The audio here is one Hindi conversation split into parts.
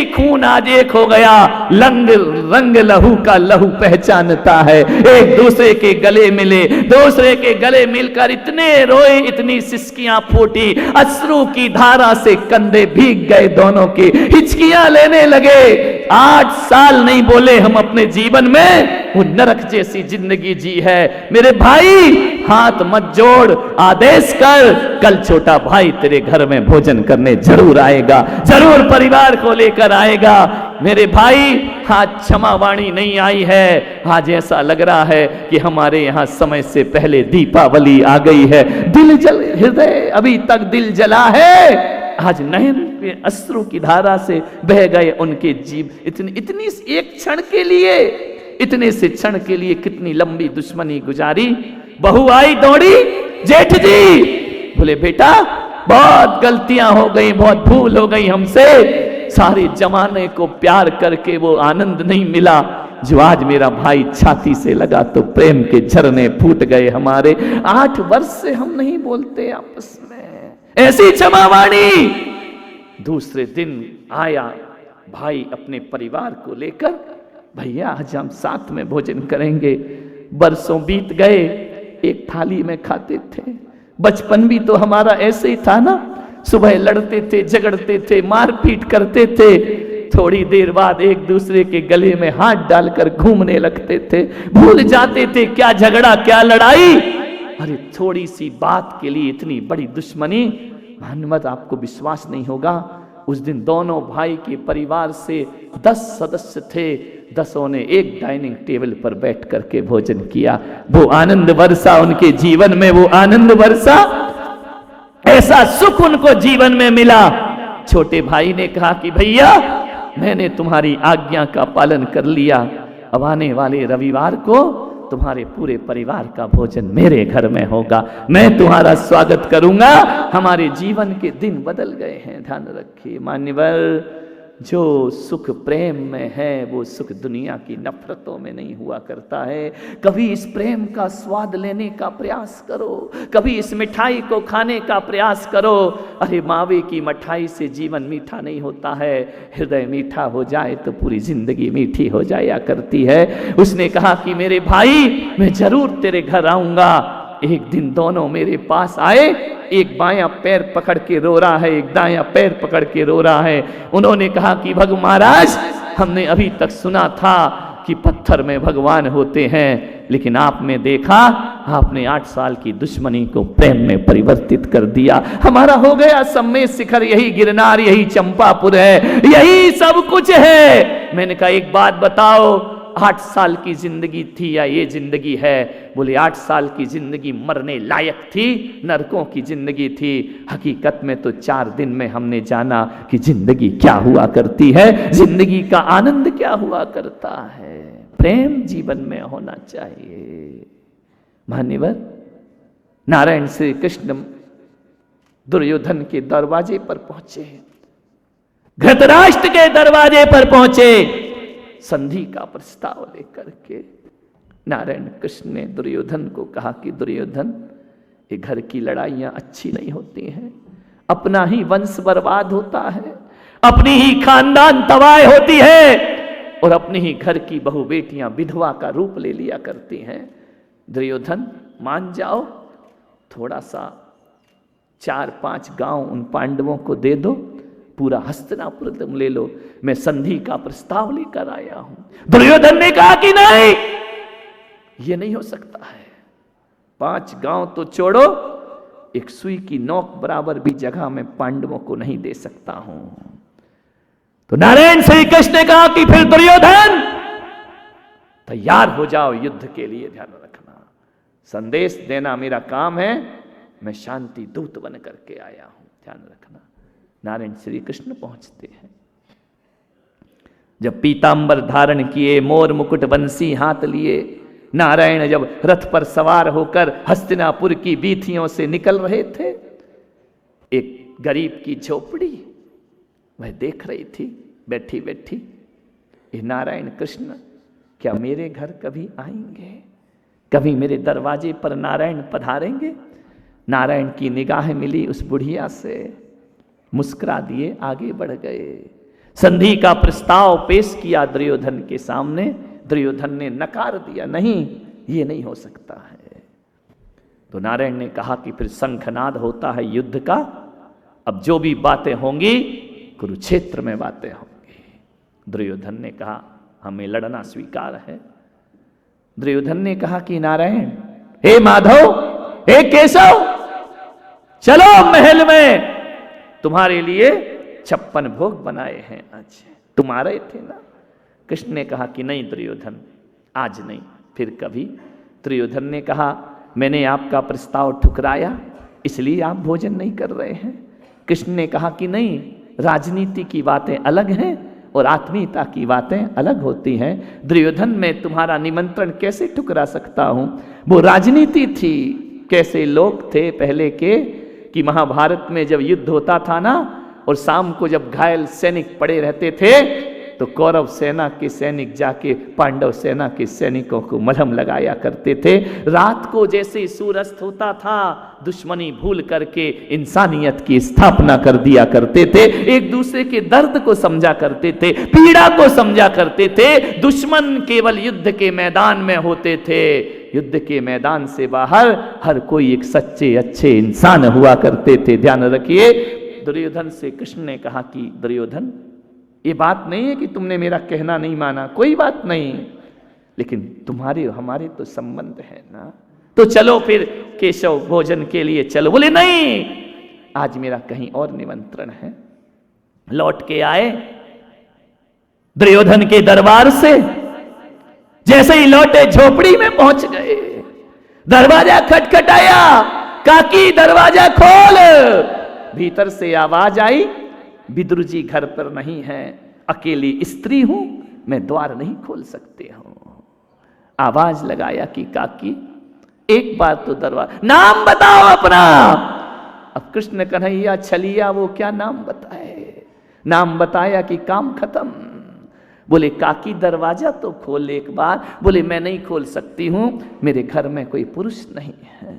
ही खून आज एक हो गया। रंग लहू का लहू पहचानता है। एक दूसरे के गले मिले, दूसरे के गले मिलकर इतने रोए, इतनी सिसकियां फूटी, अश्रु की धारा से कंधे भीग गए दोनों के, हिचकियां लेने लगे। 8 साल नहीं बोले हम अपने जीवन में, वो नरक जैसी जिंदगी जी है। मेरे भाई हाथ मत जोड़, आदेश कर, कल छोटा भाई तेरे घर में भोजन करने जरूर आएगा, जरूर परिवार को लेकर आएगा। मेरे भाई आज क्षमा वाणी नहीं आई है, आज ऐसा लग रहा है कि हमारे यहाँ समय से पहले दीपावली आ गई है। दिल जल, हृदय अभी तक दिल जला है। आज नयन के अश्रु की धारा से बह गए उनके जीव। इतनी एक क्षण के लिए, इतने से क्षण के लिए कितनी लंबी दुश्मनी गुजारी। बहू आई दौड़ी, जेठ जी बोले बेटा बहुत गलतियां हो गई, बहुत भूल हो गई हमसे, सारे जमाने को प्यार करके वो आनंद नहीं मिला जो आज मेरा भाई छाती से लगा तो प्रेम के झरने फूट गए हमारे। 8 वर्ष से हम नहीं बोलते आपस में, ऐसी क्षमावाणी। दूसरे दिन आया भाई अपने परिवार को लेकर, भैया आज हम साथ में भोजन करेंगे। बरसों बीत गए, एक थाली में खाते थे। बचपन भी तो हमारा ऐसे ही था ना, सुबह लड़ते थे, झगड़ते थे, मारपीट करते थे, थोड़ी देर बाद एक दूसरे के गले में हाथ डालकर घूमने लगते थे, भूल जाते थे क्या झगड़ा क्या लड़ाई। अरे थोड़ी सी बात के लिए इतनी बड़ी दुश्मनी। भानुमत आपको विश्वास नहीं होगा, उस दिन दोनों भाई के परिवार से 10 सदस्य थे, 10 ने एक डाइनिंग टेबल पर बैठ करके भोजन किया। वो आनंद वर्षा उनके जीवन में, वो आनंद वर्षा, ऐसा सुख उनको जीवन में मिला। छोटे भाई ने कहा कि भैया मैंने तुम्हारी आज्ञा का पालन कर लिया, अब आने वाले रविवार को तुम्हारे पूरे परिवार का भोजन मेरे घर में होगा, मैं तुम्हारा स्वागत करूंगा। हमारे जीवन के दिन बदल गए हैं, ध्यान रखिए मान्यवर। जो सुख प्रेम में है वो सुख दुनिया की नफरतों में नहीं हुआ करता है। कभी इस प्रेम का स्वाद लेने का प्रयास करो, कभी इस मिठाई को खाने का प्रयास करो। अरे मावे की मिठाई से जीवन मीठा नहीं होता है, हृदय मीठा हो जाए तो पूरी जिंदगी मीठी हो जाया करती है। उसने कहा कि मेरे भाई मैं जरूर तेरे घर आऊंगा। एक दिन दोनों मेरे पास आए, एक बायां पैर पकड़ के रो रहा है, एक दायां पैर पकड़ के रो रहा है। उन्होंने कहा कि भगवान महाराज हमने अभी तक सुना था कि पत्थर में भगवान होते हैं, लेकिन आपने देखा, आपने 8 साल की दुश्मनी को प्रेम में परिवर्तित कर दिया। हमारा हो गया सम्मेद शिखर, यही गिरनार, यही चंपापुर है, यही सब कुछ है। मैंने कहा एक बात बताओ, 8 साल की जिंदगी थी या ये जिंदगी है? बोले 8 साल की जिंदगी मरने लायक थी, नरकों की जिंदगी थी। हकीकत में तो 4 दिन में हमने जाना कि जिंदगी क्या हुआ करती है, जिंदगी का आनंद क्या हुआ करता है। प्रेम जीवन में होना चाहिए। मान्यवर, नारायण श्री कृष्ण दुर्योधन के दरवाजे पर पहुंचे, धृतराष्ट्र के दरवाजे पर पहुंचे, संधि का प्रस्ताव लेकर के। नारायण कृष्ण ने दुर्योधन को कहा कि दुर्योधन, ये घर की लड़ाइयां अच्छी नहीं होती हैं, अपना ही वंश बर्बाद होता है, अपनी ही खानदान तबाह होती है, और अपनी ही घर की बहु बेटियां विधवा का रूप ले लिया करती हैं। दुर्योधन मान जाओ, थोड़ा सा 4-5 गांव उन पांडवों को दे दो, पूरा हस्तिनापुर तुम ले लो, मैं संधि का प्रस्ताव लेकर आया हूं। दुर्योधन ने कहा कि नहीं, ये नहीं हो सकता है। 5 गांव तो छोड़ो, एक सुई की नोक बराबर भी जगह में पांडवों को नहीं दे सकता हूं। तो नारायण श्री कृष्ण ने कहा कि फिर दुर्योधन तैयार हो जाओ युद्ध के लिए। ध्यान रखना, संदेश देना मेरा काम है, मैं शांति दूत बन करके आया हूं। ध्यान रखना। नारायण श्री कृष्ण पहुंचते हैं, जब पीतांबर धारण किए, मोर मुकुट बंसी हाथ लिए, नारायण जब रथ पर सवार होकर हस्तिनापुर की वीथियों से निकल रहे थे, एक गरीब की झोपड़ी वह देख रही थी बैठी बैठी। ये नारायण कृष्ण क्या मेरे घर कभी आएंगे? कभी मेरे दरवाजे पर नारायण पधारेंगे? नारायण की निगाह मिली उस बुढ़िया से, मुस्कुरा दिए, आगे बढ़ गए। संधि का प्रस्ताव पेश किया दुर्योधन के सामने। दुर्योधन ने नकार दिया, नहीं ये नहीं हो सकता है। तो नारायण ने कहा कि फिर शंखनाद होता है युद्ध का, अब जो भी बातें होंगी कुरुक्षेत्र में बातें होंगी। दुर्योधन ने कहा हमें लड़ना स्वीकार है। दुर्योधन ने कहा कि नारायण, हे माधव, हे केशव, चलो महल में, तुम्हारे लिए 56 भोग बनाए हैं, आज तुम आ रहे थे ना। कृष्ण ने कहा कि नहीं दुर्योधन, आज नहीं, फिर कभी। दुर्योधन ने कहा मैंने आपका प्रस्ताव ठुकराया, इसलिए आप भोजन नहीं कर रहे हैं। कृष्ण ने कहा कि नहीं, राजनीति की बातें अलग हैं और आत्मीयता की बातें अलग होती हैं। दुर्योधन, मैं तुम्हारा निमंत्रण कैसे ठुकरा सकता हूं? वो राजनीति थी, कैसे लोग थे पहले के कि महाभारत में जब युद्ध होता था ना, और शाम को जब घायल सैनिक पड़े रहते थे तो कौरव सेना के सैनिक जाके पांडव सेना के सैनिकों को मलहम लगाया करते थे। रात को जैसे सूर्यास्त होता था, दुश्मनी भूल करके इंसानियत की स्थापना कर दिया करते थे, एक दूसरे के दर्द को समझा करते थे, पीड़ा को समझा करते थे। दुश्मन केवल युद्ध के मैदान में होते थे, युद्ध के मैदान से बाहर हर कोई एक सच्चे अच्छे इंसान हुआ करते थे। ध्यान रखिए। दुर्योधन से कृष्ण ने कहा कि दुर्योधन, ये बात नहीं है कि तुमने मेरा कहना नहीं माना, कोई बात नहीं, लेकिन तुम्हारे हमारे तो संबंध है ना, तो चलो फिर केशव भोजन के लिए चलो। बोले नहीं, आज मेरा कहीं और निमंत्रण है। लौट के आए दुर्योधन के दरबार से, जैसे ही लौटे झोपड़ी में पहुंच गए, दरवाजा खटखटाया, काकी दरवाजा खोल। भीतर से आवाज आई, विदुर जी घर पर नहीं है, अकेली स्त्री हूं, मैं द्वार नहीं खोल सकते हूं। आवाज लगाया कि काकी एक बार तो दरवाजा, नाम बताओ अपना। अब कृष्ण कन्हैया छलिया वो क्या नाम बताए, नाम बताया कि काम खत्म। बोले काकी दरवाजा तो खोल एक बार। बोले मैं नहीं खोल सकती हूं, मेरे घर में कोई पुरुष नहीं है।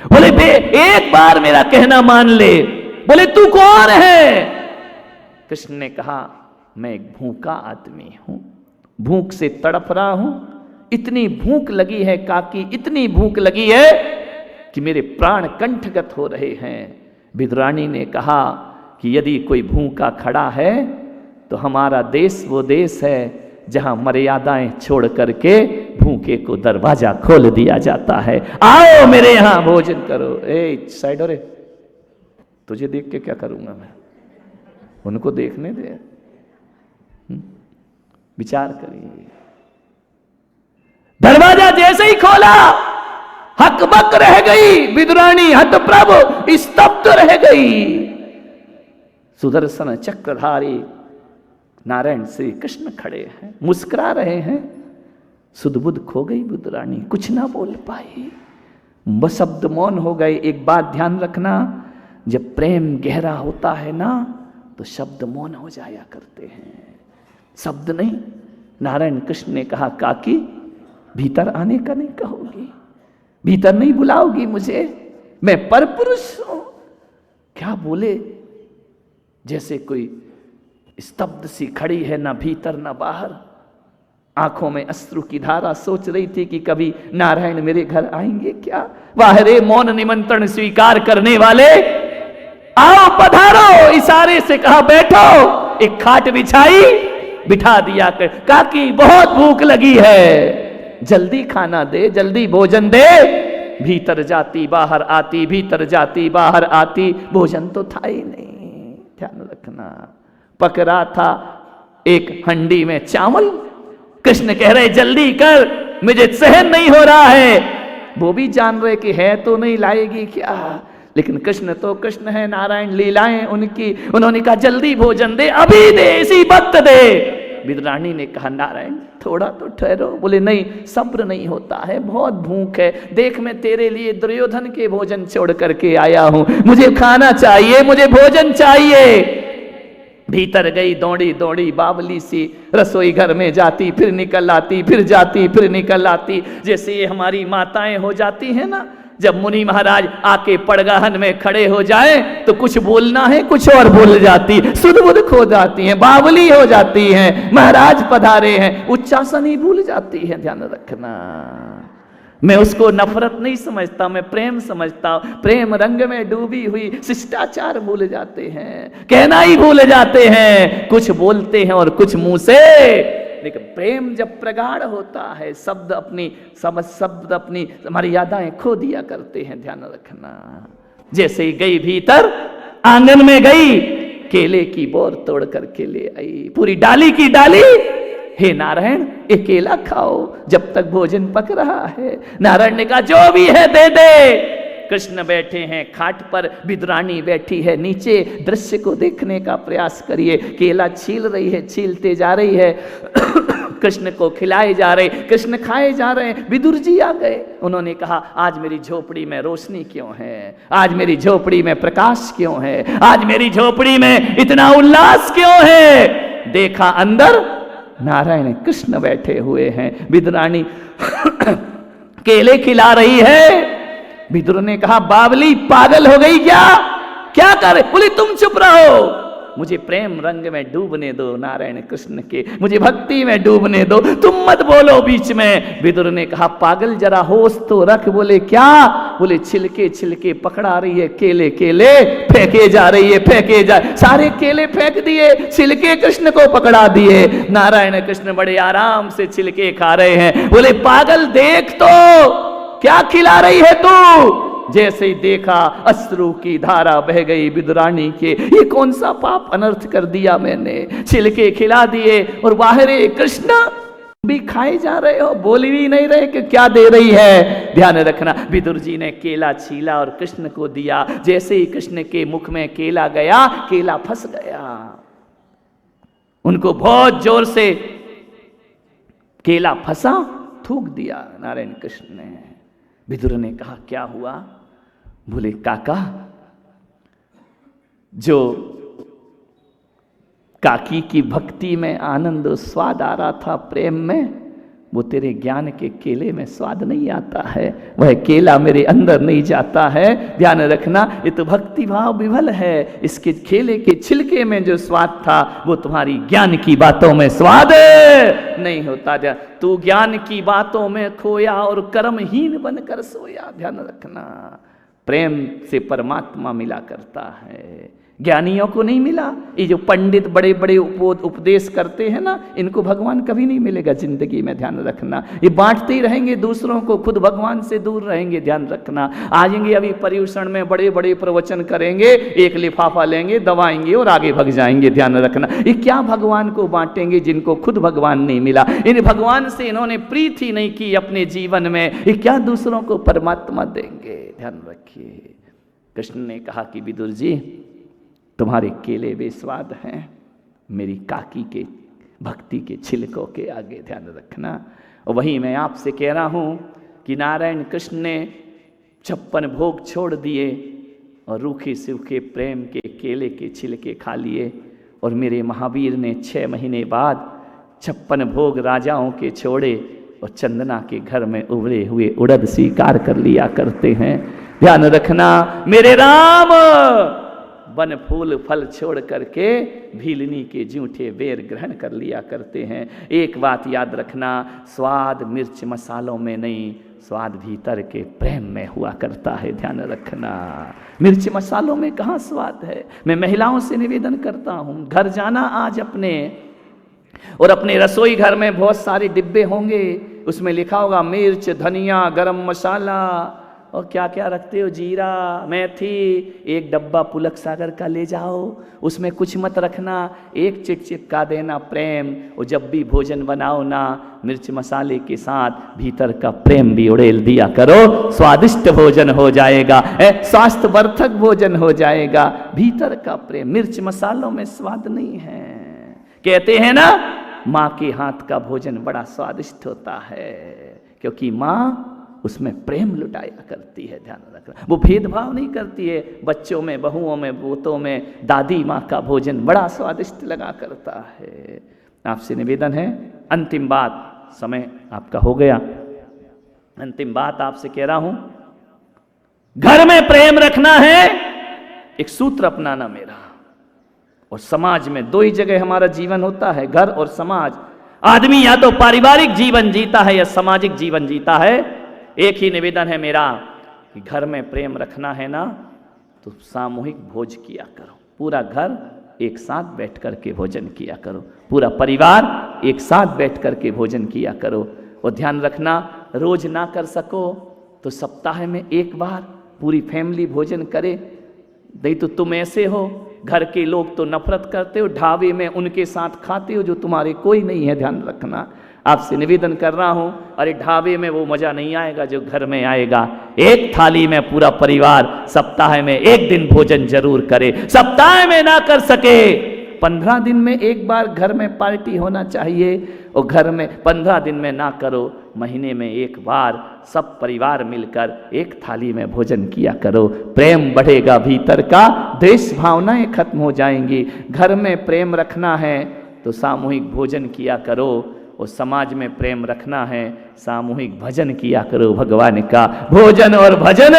बोले बे एक बार मेरा कहना मान ले। बोले तू कौन है? कृष्ण ने कहा मैं एक भूखा आदमी हूं, भूख से तड़प रहा हूं, इतनी भूख लगी है काकी, इतनी भूख लगी है कि मेरे प्राण कंठगत हो रहे हैं। विदुरानी ने कहा कि यदि कोई भूखा खड़ा है तो हमारा देश वो देश है जहां मर्यादाएं छोड़ करके भूखे को दरवाजा खोल दिया जाता है। आओ मेरे यहां भोजन करो। ए साइड रे, तुझे देख के क्या करूंगा मैं, उनको देखने दे, विचार करिए। दरवाजा जैसे ही खोला, हकबक रह गई विदुरानी, हतप्रभ स्तब्ध रह गई। सुदर्शन चक्रधारी नारायण श्री कृष्ण खड़े हैं, मुस्कुरा रहे हैं। सुध-बुध खो गई विदुरानी, कुछ ना बोल पाई, बस शब्द मौन हो गए। एक बात ध्यान रखना, जब प्रेम गहरा होता है ना तो शब्द मौन हो जाया करते हैं, शब्द नहीं। नारायण कृष्ण ने कहा काकी भीतर आने का नहीं कहोगी, भीतर नहीं बुलाओगी मुझे, मैं परपुरुष हूं। क्या बोले, जैसे कोई स्तब्ध सी खड़ी है, ना भीतर ना बाहर, आंखों में अश्रु की धारा। सोच रही थी कि कभी नारायण मेरे घर आएंगे क्या। वाह रे मौन निमंत्रण स्वीकार करने वाले, आओ पधारो। इशारे से कहा बैठो, एक खाट बिछाई, बिठा दिया कर। काकी बहुत भूख लगी है, जल्दी खाना दे, जल्दी भोजन दे। भीतर जाती बाहर आती, भीतर जाती बाहर आती, भोजन तो था ही नहीं। ध्यान रखना, पक रहा था एक हंडी में चावल। कृष्ण कह रहे जल्दी कर, मुझे सहन नहीं हो रहा है। वो भी जान रहे कि है तो नहीं, लाएगी क्या, लेकिन कृष्ण तो कृष्ण है, नारायण लीलाएं उनकी। उन्होंने कहा जल्दी भोजन दे, अभी दे, इसी वक्त दे। विदुरानी ने कहा नारायण थोड़ा तो ठहरो। बोले नहीं, सब्र नहीं होता है, बहुत भूख है। देख मैं तेरे लिए दुर्योधन के भोजन छोड़ करके आया हूं, मुझे खाना चाहिए, मुझे भोजन चाहिए। भीतर गई दौड़ी दौड़ी बावली सी, रसोई घर में जाती फिर निकल आती, फिर जाती फिर निकल आती। जैसे ये हमारी माताएं हो जाती हैं ना, जब मुनि महाराज आके पड़गाहन में खड़े हो जाए तो कुछ बोलना है, कुछ और बोल जाती, सुध बुध खो जाती हैं, बावली हो जाती हैं। महाराज पधारे हैं, उच्चासन ही भूल जाती है। ध्यान रखना, मैं उसको नफरत नहीं समझता, मैं प्रेम समझता हूं। प्रेम रंग में डूबी हुई शिष्टाचार भूल जाते हैं, कहना ही भूल जाते हैं, कुछ बोलते हैं और कुछ मुंह से। लेकिन प्रेम जब प्रगाढ़ होता है, शब्द अपनी समझ, शब्द अपनी मर्यादाएं खो दिया करते हैं। ध्यान रखना, जैसे ही गई भीतर, आंगन में गई, केले की बोर तोड़ करके ले आई, पूरी डाली की डाली। हे नारायण, ये केला खाओ जब तक भोजन पक रहा है। नारायण ने कहा जो भी है दे दे। कृष्ण बैठे हैं खाट पर, विदुरानी बैठी है नीचे। दृश्य को देखने का प्रयास करिए। केला छील रही है, छीलते जा रही है, कृष्ण को खिलाए जा रहे, कृष्ण खाए जा रहे हैं। विदुर जी आ गए, उन्होंने कहा आज मेरी झोपड़ी में रोशनी क्यों है, आज मेरी झोपड़ी में प्रकाश क्यों है, आज मेरी झोपड़ी में इतना उल्लास क्यों है। देखा अंदर नारायण कृष्ण बैठे हुए हैं, विदुरानी केले खिला रही है। विदुर ने कहा बावली पागल हो गई क्या, क्या करे। बोली तुम चुप रहो, मुझे प्रेम रंग में डूबने दो, नारायण कृष्ण के, मुझे भक्ति में डूबने दो, तुम मत बोलो बीच में। विदुर ने कहा पागल जरा होश तो रख। बोले क्या। बोले छिलके छिलके पकड़ा रही है, केले केले फेंके जा रही है, फेंके जा, सारे केले फेंक दिए, छिलके कृष्ण को पकड़ा दिए। नारायण कृष्ण बड़े आराम से छिलके खा रहे हैं। बोले पागल देख तो क्या खिला रही है तू। जैसे ही देखा अश्रु की धारा बह गई विदुरानी के। ये कौन सा पाप अनर्थ कर दिया मैंने, छिलके खिला दिए और बाहर कृष्ण भी खाए जा रहे हो, बोल भी नहीं रहे कि क्या दे रही है। ध्यान रखना, विदुर जी ने केला छीला और कृष्ण को दिया। जैसे ही कृष्ण के मुख में केला गया, केला फंस गया। उनको बहुत जोर से केला फंसा, थूक दिया नारायण कृष्ण ने। विदुर ने कहा क्या हुआ। बोले काका, जो काकी की भक्ति में आनंद स्वाद आ रहा था, प्रेम में, वो तेरे ज्ञान के केले में स्वाद नहीं आता है, वह केला मेरे अंदर नहीं जाता है। ध्यान रखना, ये तो भक्ति भाव विभल है। इसके केले के छिलके में जो स्वाद था, वो तुम्हारी ज्ञान की बातों में स्वाद नहीं होता। तू ज्ञान की बातों में खोया और कर्महीन बनकर सोया। ध्यान रखना, प्रेम से परमात्मा मिला करता है, ज्ञानियों को नहीं मिला। ये जो पंडित बड़े बड़े उपदेश करते हैं ना, इनको भगवान कभी नहीं मिलेगा जिंदगी में। ध्यान रखना, ये बांटते ही रहेंगे दूसरों को, खुद भगवान से दूर रहेंगे। ध्यान रखना, आएंगे अभी पर्यूषण में बड़े बड़े प्रवचन करेंगे, एक लिफाफा लेंगे, दबाएंगे और आगे भग जाएंगे। ध्यान रखना, ये क्या भगवान को बांटेंगे जिनको खुद भगवान नहीं मिला। इन भगवान से इन्होंने प्रीति ही नहीं की अपने जीवन में, ये क्या दूसरों को परमात्मा देंगे। ध्यान रखिए। कृष्ण ने कहा कि विदुर जी, तुम्हारे केले बेस्वाद हैं मेरी काकी के भक्ति के छिलकों के आगे। ध्यान रखना, और वही मैं आपसे कह रहा हूं कि नारायण कृष्ण ने 56 भोग छोड़ दिए और रूखे सूखे प्रेम के केले के छिलके खा लिए, और मेरे महावीर ने 6 महीने बाद 56 भोग राजाओं के छोड़े और चंदना के घर में उबले हुए उड़द स्वीकार कर लिया करते हैं। ध्यान रखना, मेरे राम वन फूल फल छोड़ करके भीलनी के जूठे बेर ग्रहण कर लिया करते हैं। एक बात याद रखना, स्वाद मिर्च मसालों में नहीं, स्वाद भीतर के प्रेम में हुआ करता है। ध्यान रखना, मिर्च मसालों में कहाँ स्वाद है। मैं महिलाओं से निवेदन करता हूँ, घर जाना आज अपने, और अपने रसोई घर में बहुत सारे डिब्बे होंगे, उसमें लिखा होगा मिर्च, धनिया, गरम मसाला और क्या क्या रखते हो, जीरा, मेथी। एक डब्बा पुलक सागर का ले जाओ, उसमें कुछ मत रखना, एक चिपका देना प्रेम। और जब भी भोजन बनाओ ना, मिर्च मसाले के साथ भीतर का प्रेम भी उड़ेल दिया करो, स्वादिष्ट भोजन हो जाएगा, स्वास्थ्यवर्धक भोजन हो जाएगा। भीतर का प्रेम, मिर्च मसालों में स्वाद नहीं है। कहते हैं ना, माँ के हाथ का भोजन बड़ा स्वादिष्ट होता है, क्योंकि माँ उसमें प्रेम लुटाया करती है। ध्यान रखना, वो भेदभाव नहीं करती है, बच्चों में, बहुओं में, पोतों में। दादी माँ का भोजन बड़ा स्वादिष्ट लगा करता है। आपसे निवेदन है, अंतिम बात, समय आपका हो गया, अंतिम बात आपसे कह रहा हूँ घर में प्रेम रखना है, एक सूत्र अपनाना मेरा। और समाज में दो ही जगह हमारा जीवन होता है, घर और समाज। आदमी या तो पारिवारिक जीवन जीता है या सामाजिक जीवन जीता है। एक ही निवेदन है मेरा कि घर में प्रेम रखना है ना तो सामूहिक भोज किया करो। पूरा घर एक साथ बैठ करके भोजन किया करो, पूरा परिवार एक साथ बैठ करके भोजन किया करो। और ध्यान रखना, रोज ना कर सको तो सप्ताह में एक बार पूरी फैमिली भोजन करे। नहीं तो तुम ऐसे हो, घर के लोग तो नफरत करते हो, ढाबे में उनके साथ खाते हो जो तुम्हारे कोई नहीं है। ध्यान रखना, आपसे निवेदन कर रहा हूं, अरे ढाबे में वो मजा नहीं आएगा जो घर में आएगा। एक थाली में पूरा परिवार सप्ताह में एक दिन भोजन जरूर करे। सप्ताह में ना कर सके 15 दिन में एक बार घर में पार्टी होना चाहिए। और घर में 15 दिन में ना करो, महीने में एक बार सब परिवार मिलकर एक थाली में भोजन किया करो। प्रेम बढ़ेगा भीतर का, द्वेष भावनाएं खत्म हो जाएंगी। घर में प्रेम रखना है तो सामूहिक भोजन किया करो, और समाज में प्रेम रखना है सामूहिक भजन किया करो भगवान का। भोजन और भजन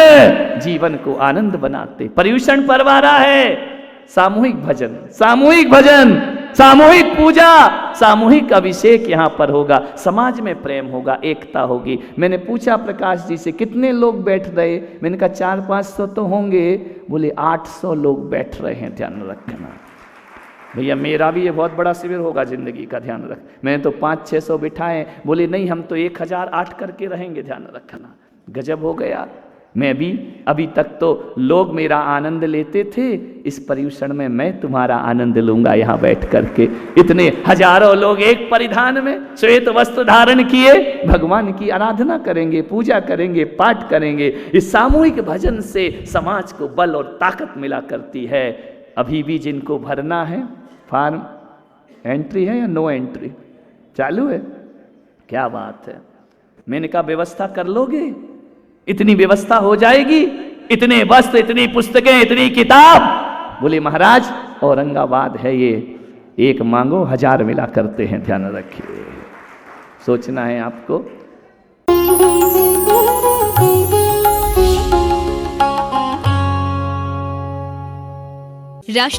जीवन को आनंद बनाते। पर्युषण पर्व आ रहा है, सामूहिक भजन, सामूहिक भजन, सामूहिक पूजा, सामूहिक अभिषेक यहाँ पर होगा। समाज में प्रेम होगा, एकता होगी। मैंने पूछा प्रकाश जी से कितने लोग बैठ रहे, मैंने कहा 400-500 तो होंगे। बोले 800 लोग बैठ रहे हैं। ध्यान रखना भैया, मेरा भी ये बहुत बड़ा शिविर होगा जिंदगी का, ध्यान रख। मैंने तो 500-600 बिठाए। बोले नहीं, हम तो 1008 करके रहेंगे। ध्यान रखना, गजब हो गया। मैं भी अभी तक तो लोग मेरा आनंद लेते थे, इस पर्युषण में मैं तुम्हारा आनंद लूंगा यहाँ बैठ करके। इतने हजारों लोग एक परिधान में श्वेत वस्त्र धारण किए भगवान की आराधना करेंगे, पूजा करेंगे, पाठ करेंगे। इस सामूहिक भजन से समाज को बल और ताकत मिला करती है। अभी भी जिनको भरना है फॉर्म, एंट्री है या नो एंट्री चालू है? क्या बात है। मैंने कहा व्यवस्था कर लोगे? इतनी व्यवस्था हो जाएगी, इतने वस्त्र, इतनी पुस्तकें, इतनी किताब। बोले महाराज औरंगाबाद है ये, एक मांगो 1000 मिला करते हैं। ध्यान रखिए, सोचना है आपको। राष्ट्रीय